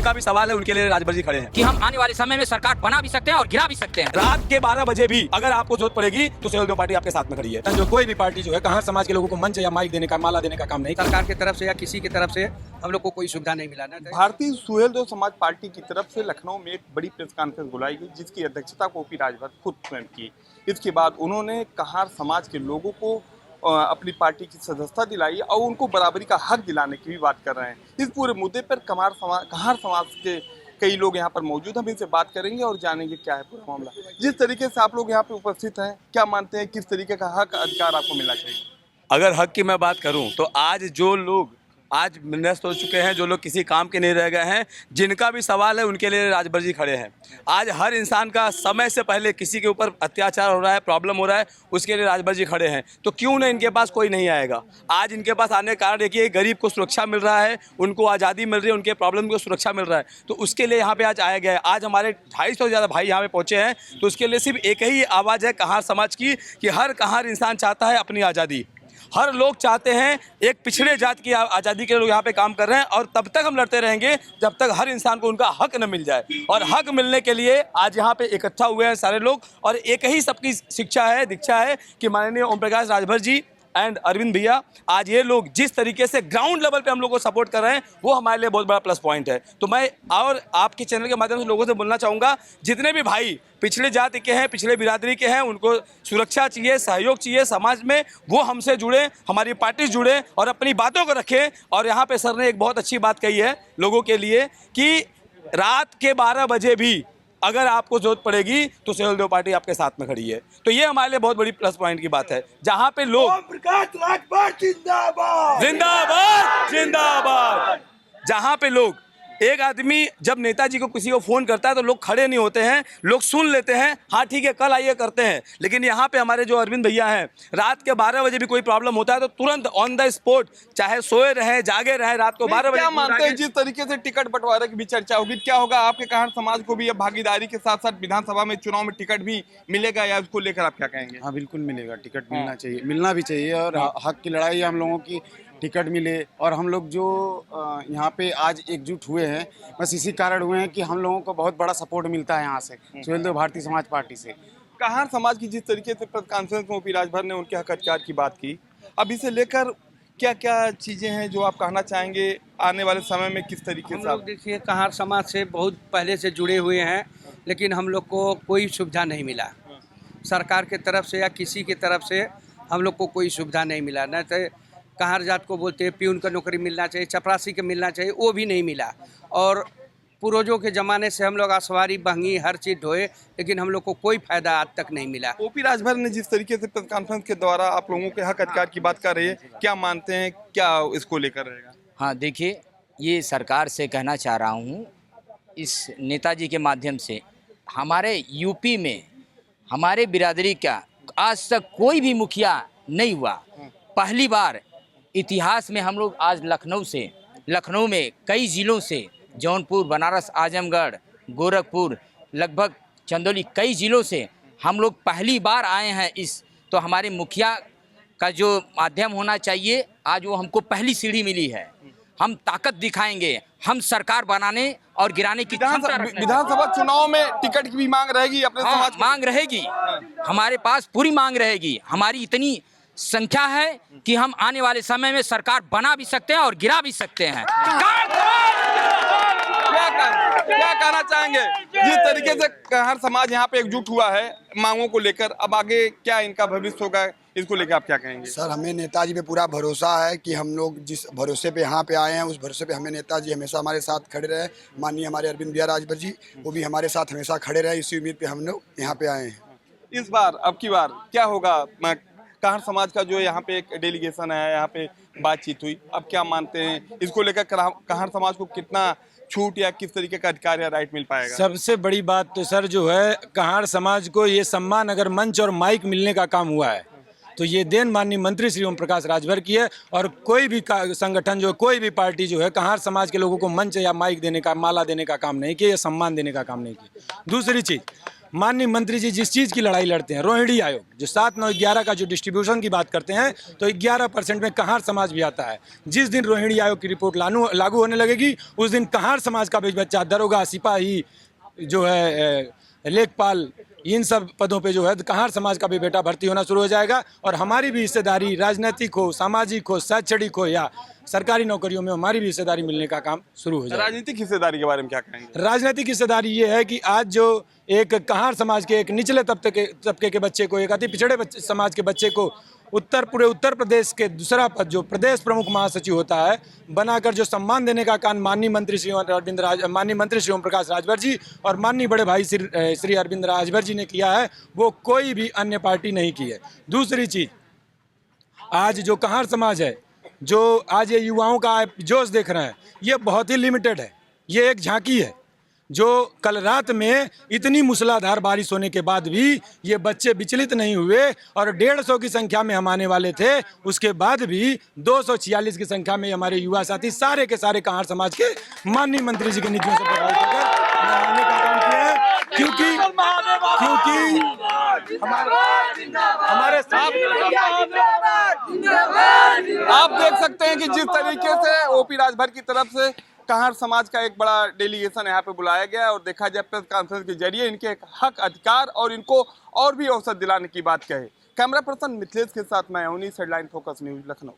जिनका भी सवाल है उनके लिए राजभर जी खड़े हैं कि हम आने वाले समय में सरकार बना भी सकते हैं और गिरा भी सकते हैं। रात के 12 बजे भी अगर आपको जरूरत पड़ेगी तो सहयोगी पार्टी आपके साथ में खड़ी है। जो कोई भी पार्टी जो है कहार समाज के लोगों को मंच या माइक देने का, माला देने का काम नहीं। सरकार की तरफ से या किसी की तरफ से हम लोग को कोई सुविधा नहीं मिला ना। भारतीय सुहेलदेव समाज पार्टी की तरफ से लखनऊ में एक बड़ी प्रेस कॉन्फ्रेंस बुलाई गई, जिसकी अध्यक्षता ओपी राजभर खुद स्वयं की। इसके बाद उन्होंने कहार समाज के लोगों को अपनी पार्टी की सदस्यता दिलाई और उनको बराबरी का हक दिलाने की भी बात कर रहे हैं। इस पूरे मुद्दे पर कहार समाज के कई लोग यहाँ पर मौजूद हैं, हम इनसे बात करेंगे और जानेंगे क्या है पूरा मामला। जिस तरीके से आप लोग यहाँ पे उपस्थित हैं, क्या मानते हैं किस तरीके का हक अधिकार आपको मिलना चाहिए? अगर हक की मैं बात करूं तो आज जो लोग आज निरस्त हो चुके हैं, जो लोग किसी काम के नहीं रह गए हैं, जिनका भी सवाल है उनके लिए राजभर जी खड़े हैं। आज हर इंसान का समय से पहले किसी के ऊपर अत्याचार हो रहा है, प्रॉब्लम हो रहा है, उसके लिए राजभर जी खड़े हैं। तो क्यों ना इनके पास कोई नहीं आएगा। आज इनके पास आने का कारण देखिए, गरीब को सुरक्षा मिल रहा है, उनको आज़ादी मिल रही है, उनके प्रॉब्लम को सुरक्षा मिल रहा है, तो उसके लिए यहाँ पे आज आया गया है। आज हमारे 250 से ज़्यादा भाई यहाँ पे पहुँचे हैं, तो उसके लिए सिर्फ एक ही आवाज़ है कहार समाज की कि हर कहार इंसान चाहता है अपनी आज़ादी। हर लोग चाहते हैं, एक पिछड़े जात की आज़ादी के लोग यहाँ पे काम कर रहे हैं और तब तक हम लड़ते रहेंगे जब तक हर इंसान को उनका हक न मिल जाए। और हक मिलने के लिए आज यहाँ पे इकट्ठा हुए हैं सारे लोग, और एक ही सबकी दीक्षा है कि माननीय ओम प्रकाश राजभर जी एंड अरविंद भैया, आज ये लोग जिस तरीके से ग्राउंड लेवल पे हम लोग को सपोर्ट कर रहे हैं, वो हमारे लिए बहुत बड़ा प्लस पॉइंट है। तो मैं और आपके चैनल के माध्यम से लोगों से बोलना चाहूँगा, जितने भी भाई पिछड़े जाति के हैं, पिछड़े बिरादरी के हैं, उनको सुरक्षा चाहिए, सहयोग चाहिए समाज में, वो हमसे जुड़े, हमारी पार्टी से जुड़े और अपनी बातों को रखें। और यहाँ पे सर ने एक बहुत अच्छी बात कही है लोगों के लिए कि रात के 12 बजे भी अगर आपको जरूरत पड़ेगी तो सहयोगी पार्टी आपके साथ में खड़ी है। तो ये हमारे लिए बहुत बड़ी प्लस पॉइंट की बात है। जहाँ पे लोग जिंदाबाद जिंदाबाद, जहाँ पे लोग एक आदमी जब नेताजी को किसी को फ़ोन करता है तो लोग खड़े नहीं होते हैं, लोग सुन लेते हैं, हाँ ठीक है कल आइए करते हैं। लेकिन यहाँ पे हमारे जो अरविंद भैया हैं, रात के 12 बजे भी कोई प्रॉब्लम होता है तो तुरंत ऑन द स्पॉट, चाहे सोए रहें जागे रहें, रात को 12 बजे। क्या मानते हैं जिस तरीके से टिकट बंटवारे की भी चर्चा होगी, क्या होगा आपके कहार समाज को भी अब भागीदारी के साथ साथ विधानसभा में चुनाव में टिकट भी मिलेगा, या उसको लेकर आप क्या कहेंगे? हाँ बिल्कुल मिलेगा, टिकट मिलना चाहिए, मिलना भी चाहिए। और हक की लड़ाई हम लोगों की, टिकट मिले। और हम लोग जो यहाँ पे आज एकजुट हुए हैं, बस इसी कारण हुए हैं कि हम लोगों को बहुत बड़ा सपोर्ट मिलता है यहाँ से, सुहेलदेव भारतीय समाज पार्टी से। कहार समाज की जिस तरीके से प्रेस कॉन्फ्रेंस में ओपी राजभर ने उनके हक अधिकार की बात की, अब इसे लेकर क्या क्या चीज़ें हैं जो आप कहना चाहेंगे आने वाले समय में किस तरीके हम से? लोग देखिए कहार समाज से बहुत पहले से जुड़े हुए हैं, लेकिन हम लोग को कोई सुविधा नहीं मिला सरकार के तरफ से या किसी की तरफ से। हम लोग को कोई सुविधा नहीं मिला। न तो कहार जात को बोलते हैं प्यून का नौकरी मिलना चाहिए, चपरासी का मिलना चाहिए, वो भी नहीं मिला। और पूर्वजों के ज़माने से हम लोग आसवारी बहंगी हर चीज़ ढोए, लेकिन हम लोग को कोई फायदा आज तक नहीं मिला। ओपी राजभर ने जिस तरीके से प्रेस कॉन्फ्रेंस के द्वारा आप लोगों के हक अधिकार की बात कर रही है, क्या मानते हैं क्या इसको लेकर रहेगा? हाँ देखिए, ये सरकार से कहना चाह रहा हूँ इस नेताजी के माध्यम से, हमारे यूपी में हमारे बिरादरी का आज तक कोई भी मुखिया नहीं हुआ। पहली बार इतिहास में हम लोग आज लखनऊ में कई ज़िलों से, जौनपुर, बनारस, आजमगढ़, गोरखपुर, लगभग चंदौली, कई ज़िलों से हम लोग पहली बार आए हैं। तो हमारे मुखिया का जो माध्यम होना चाहिए, आज वो हमको पहली सीढ़ी मिली है। हम ताकत दिखाएंगे, हम सरकार बनाने और गिराने की विधानसभा चुनाव में टिकट की भी मांग रहेगी अपने समाज की? मांग रहेगी, हमारे पास पूरी मांग रहेगी। हमारी इतनी संख्या है कि हम आने वाले समय में सरकार बना भी सकते हैं और गिरा भी सकते हैं। क्या कहना चाहेंगे जिस तरीके से कहार समाज यहाँ पे एकजुट हुआ है मांगों को लेकर, अब आगे क्या इनका भविष्य होगा, इसको लेकर आप क्या कहेंगे? सर, हमें नेताजी पे पूरा भरोसा है कि हम लोग जिस भरोसे पे यहाँ पे आए हैं, उस भरोसे पे हमें नेताजी हमेशा हमारे साथ खड़े रहे। माननीय हमारे अरविंद भैया राजभर जी, वो भी हमारे साथ हमेशा खड़े रहे। इसी उम्मीद पे हम लोग यहाँ पे आए हैं। इस बार अब की बार क्या होगा? कहार समाज का जो यहाँ पे एक डेलीगेशन है, यहाँ पे बातचीत हुई, अब क्या मानते हैं इसको लेकर कहार समाज को कितना छूट या किस तरीके का अधिकार या राइट मिल पाएगा? सबसे बड़ी बात तो सर जो है, कहार समाज को ये सम्मान अगर मंच और माइक मिलने का काम हुआ है तो ये देन माननीय मंत्री श्री ओम प्रकाश राजभर की है। और कोई भी संगठन जो, कोई भी पार्टी जो है कहार समाज के लोगों को मंच या माइक देने का, माला देने का काम नहीं किया, या सम्मान देने का काम नहीं किया। दूसरी चीज़, माननीय मंत्री जी जिस चीज़ की लड़ाई लड़ते हैं, रोहिणी आयोग जो 7, 9, 11 का जो डिस्ट्रीब्यूशन की बात करते हैं, तो 11% में कहार समाज भी आता है। जिस दिन रोहिणी आयोग की रिपोर्ट लागू होने लगेगी, उस दिन कहार समाज का भी बच्चा दरोगा, सिपाही, जो है लेखपाल, इन सब पदों पे जो है कहार समाज का भी बेटा भर्ती होना शुरू हो जाएगा। और हमारी भी हिस्सेदारी, राजनीतिक हो, सामाजिक हो, शैक्षणिक हो या सरकारी नौकरियों में हमारी भी हिस्सेदारी मिलने का काम शुरू हो जाएगा। राजनीतिक हिस्सेदारी के बारे में क्या कहेंगे? राजनीतिक हिस्सेदारी ये है कि आज जो एक कहार समाज के एक निचले तबके के बच्चे को, एक अति पिछड़े समाज के बच्चे को पूरे उत्तर प्रदेश के दूसरा पद, जो प्रदेश प्रमुख महासचिव होता है, बनाकर जो सम्मान देने का काम माननीय मंत्री श्री ओम प्रकाश राजभर जी और माननीय बड़े भाई श्री अरविंद राजभर जी ने किया है, वो कोई भी अन्य पार्टी नहीं की है। दूसरी चीज, आज जो कहार समाज है, जो आज ये युवाओं का जोश देख रहे हैं, ये बहुत ही लिमिटेड है। ये एक झांकी है। जो कल रात में इतनी मूसलाधार बारिश होने के बाद भी ये बच्चे विचलित नहीं हुए और 150 की संख्या में हम आने वाले थे, उसके बाद भी 246 की संख्या में हमारे युवा साथी सारे के सारे कहार समाज के माननीय मंत्री जी की नीतियों से प्रभावित होकर आने का काम किया है। क्योंकि हमारे साथ आप देख सकते हैं कि जिस तरीके से ओपी राजभर की तरफ से कहार समाज का एक बड़ा डेलीगेशन यहाँ पे बुलाया गया है और देखा जाए प्रेस कॉन्फ्रेंस के जरिए इनके हक, अधिकार और इनको और भी अवसर दिलाने की बात कहे। कैमरा पर्सन मिथिलेश के साथ मैं उन्नीस हेडलाइन फोकस न्यूज लखनऊ।